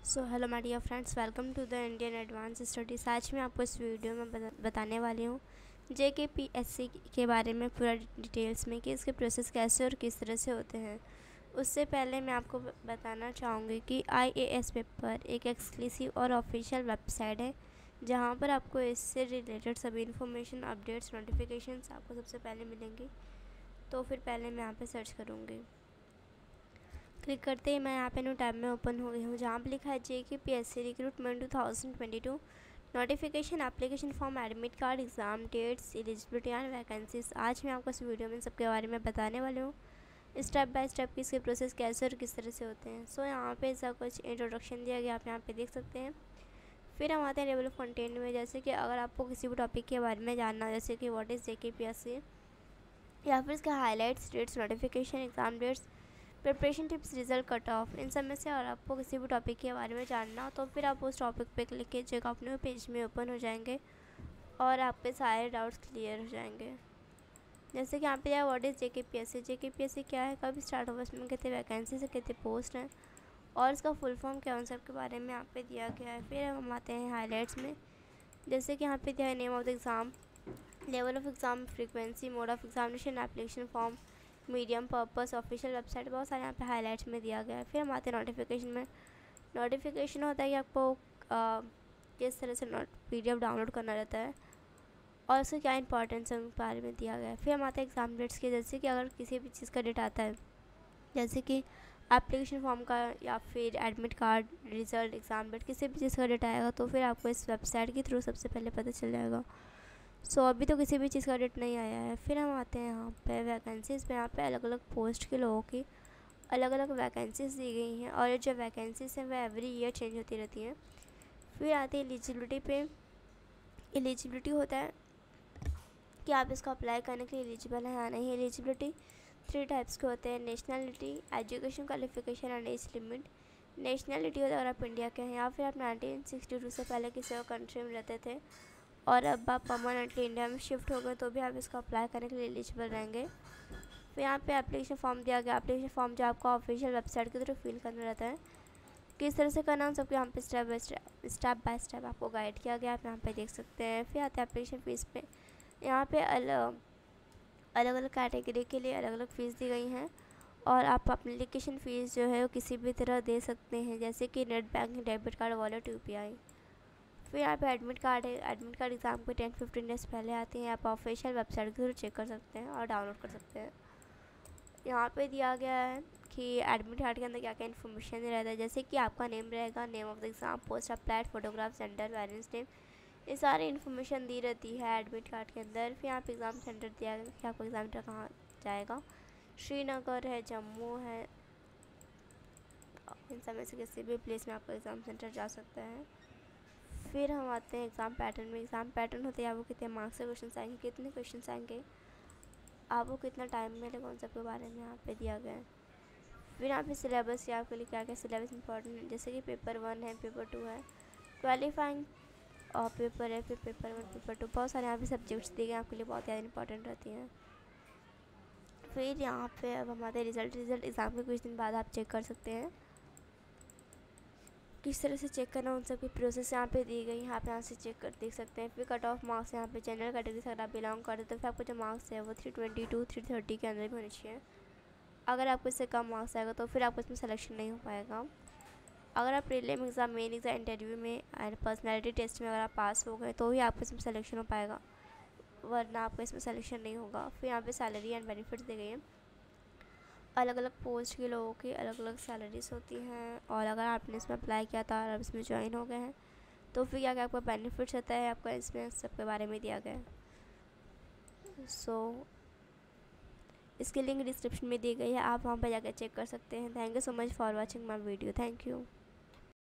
So hello my dear friends, welcome to the Indian advance studies. आज मैं आपको इस वीडियो में बताने वाली हूँ JKPSC के बारे में पूरा डिटेल्स में कि इसके प्रोसेस कैसे और किस तरह से होते हैं। उससे पहले मैं आपको बताना चाहूँगी कि IAS पेपर एक एक्सक्लूसिव और ऑफिशियल वेबसाइट है जहाँ पर आपको इससे रिलेटेड सभी इन्फॉर्मेशन, अपडेट्स, नोटिफिकेशंस आपको सबसे पहले मिलेंगी। तो फिर पहले मैं यहाँ पर सर्च करूँगी। क्लिक करते ही मैं यहाँ पे न्यू टैब में ओपन हो गई हूँ जहाँ पे लिखा है JKPSC recruitment 2022 notification, application form, admit card, exam dates, eligibility and vacancies. आज मैं आपको इस वीडियो में सबके बारे में बताने वाली हूँ स्टेप बाय स्टेप कि इसके प्रोसेस कैसे और किस तरह से होते हैं। सो यहाँ पे ऐसा कुछ इंट्रोडक्शन दिया गया, आप यहाँ पे देख सकते हैं। फिर हम आते हैं लेवल ऑफ कंटेंट में, जैसे कि अगर आपको किसी भी टॉपिक के बारे में जानना, जैसे कि व्हाट इज़ JKPSC या फिर इसका highlights, dates, notification, exam dates, preparation tips, result, cut off, इन सब में से और आपको किसी भी टॉपिक के बारे में जानना हो तो फिर आप उस टॉपिक पे क्लिक कीजिएगा, अपने पेज में ओपन हो जाएंगे और आपके सारे डाउट्स क्लियर हो जाएंगे। जैसे कि यहाँ पे व्हाट इज़ JKPSC क्या है, कब स्टार्ट होगा, इसमें कितने वैकेंसी से कितने पोस्ट हैं और इसका फुल फॉर्म क्या है, उन सब के बारे में यहाँ पे दिया गया है। फिर हम आते हैं हाईलाइट्स में, जैसे कि यहाँ पे दिया है name of the exam, level of exam, frequency, mode of examination, application form, medium, purpose, official website, बहुत सारे यहाँ पे हाईलाइट्स में दिया गया है। फिर हम आते हैं नोटिफिकेशन में। नोटिफिकेशन होता है कि आपको किस तरह से PDF डाउनलोड करना रहता है और उसका क्या इंपॉर्टेंस है, उनके बारे में दिया गया है। फिर हम आते हैं एग्ज़ाम डेट्स के, जैसे कि अगर किसी भी चीज़ का डेट आता है, जैसे कि एप्लीकेशन फॉर्म का या फिर admit card, result, exam date, किसी भी चीज़ का डेट आएगा तो फिर आपको इस वेबसाइट के थ्रू सबसे पहले पता चल जाएगा। सो अभी तो किसी भी चीज़ का डेट नहीं आया है। फिर हम आते हैं यहाँ पे वैकेंसीज़ पे। यहाँ पे अलग अलग पोस्ट के लोगों की अलग अलग वैकेंसीज़ दी गई हैं और ये जो वैकेंसीज़ हैं वह एवरी ईयर चेंज होती रहती हैं। फिर आती है एलिजिबिलिटी पे। एलिजिबिलिटी होता है कि आप इसको अप्लाई करने के लिए एलिजिबल हैं या नहीं। एलिजिबिलिटी 3 टाइप्स के होते हैं: nationality, education qualification and age limit. Nationality होता है अगर आप इंडिया के हैं या फिर आप 1962 से पहले किसी और कंट्री में रहते थे और अब आप परमानेंटली इंडिया में शिफ्ट हो गए तो भी आप इसको अप्लाई करने के लिए एलिजिबल रहेंगे। फिर यहाँ पे एप्लीकेशन फॉर्म दिया गया। एप्लीकेशन फॉर्म जो आपको ऑफिशियल वेबसाइट के थ्रू फिल करना रहता है, किस तरह से करना है सबको यहाँ पे स्टेप बाय स्टेप आपको गाइड किया गया, आप यहाँ पे देख सकते हैं। फिर आते हैं एप्लीकेशन फ़ीस पे। यहाँ पे अलग अलग कैटेगरी के लिए अलग अलग फ़ीस दी गई हैं और आप एप्लीकेशन फ़ीस जो है वो किसी भी तरह दे सकते हैं, जैसे कि net banking, debit card, wallet, UPI। फिर यहाँ पे एडमिट कार्ड है। एडमिट कार्ड एग्ज़ाम के 10-15 डेज़ पहले आती हैं, आप ऑफिशियल वेबसाइट के थ्रू चेक कर सकते हैं और डाउनलोड कर सकते हैं। यहाँ पे दिया गया है कि एडमिट कार्ड के अंदर क्या क्या इन्फॉर्मेशन रहता है, जैसे कि आपका नेम रहेगा, name of the exam, post applied, photograph, centre, parents name, ये सारी इन्फॉर्मेशन दी रहती है एडमिट कार्ड के अंदर। फिर यहाँ पे एग्ज़ाम सेंटर दिया गया कि आपको एग्ज़ाम सेंटर कहाँ जाएगा, श्रीनगर है, जम्मू है, इन सब में से किसी भी प्लेस में आपका एग्ज़ाम सेंटर जा सकता है। फिर हम आते हैं एग्ज़ाम पैटर्न में। एग्ज़ाम पैटर्न होते हैं आपको कितने मार्क्स से क्वेश्चन आएंगे, कितने क्वेश्चन आएंगे, आपको कितना टाइम मिलेगा, उन सब के बारे में यहाँ पे दिया गया है। फिर यहाँ पे सिलेबस या आपके लिए क्या क्या सिलेबस इंपॉर्टेंट है, जैसे कि पेपर 1 है, पेपर 2 है, क्वालिफाइंग और पेपर है, फिर पेपर 1, पेपर 2, बहुत सारे यहाँ पे सब्जेक्ट्स दिए गए आपके लिए, बहुत ज़्यादा इंपॉर्टेंट रहती हैं। फिर यहाँ पे अब हमारे रिज़ल्ट एग्ज़ाम के कुछ दिन बाद आप चेक कर सकते हैं, किस तरह से चेक करना, उन सब की प्रोसेस यहाँ पे दी गई है, आप यहाँ से चेक कर देख सकते हैं। फिर कट ऑफ मार्क्स यहाँ पे जनरल कैटेगरी से अगर आप बिलोंग करते तो फिर आपको जो मार्क्स है वो 322 330 के अंदर भी होनी चाहिए। अगर आपको इससे कम मार्क्स आएगा तो फिर आपको इसमें सिलेक्शन नहीं हो पाएगा। अगर आप prelim exam, main exam, interview में एंड पर्सनैलिटी टेस्ट में अगर आप पास हो गए तो ही आपको इसमें सिलेक्शन हो पाएगा, वरना आपको इसमें सिलेक्शन नहीं होगा। फिर यहाँ पर सैलरी एंड बेनिफिट्स दी गई हैं। अलग अलग पोस्ट के लोगों की अलग अलग सैलरीज होती हैं और अगर आपने इसमें अप्लाई किया था और आप इसमें ज्वाइन हो गए हैं तो फिर क्या क्या आपका बेनिफिट्स होता है, आपका इसमें सबके बारे में दिया गया है। सो इसकी लिंक डिस्क्रिप्शन में दी गई है, आप वहाँ पर जाकर चेक कर सकते हैं। Thank you so much for watching my video. Thank you.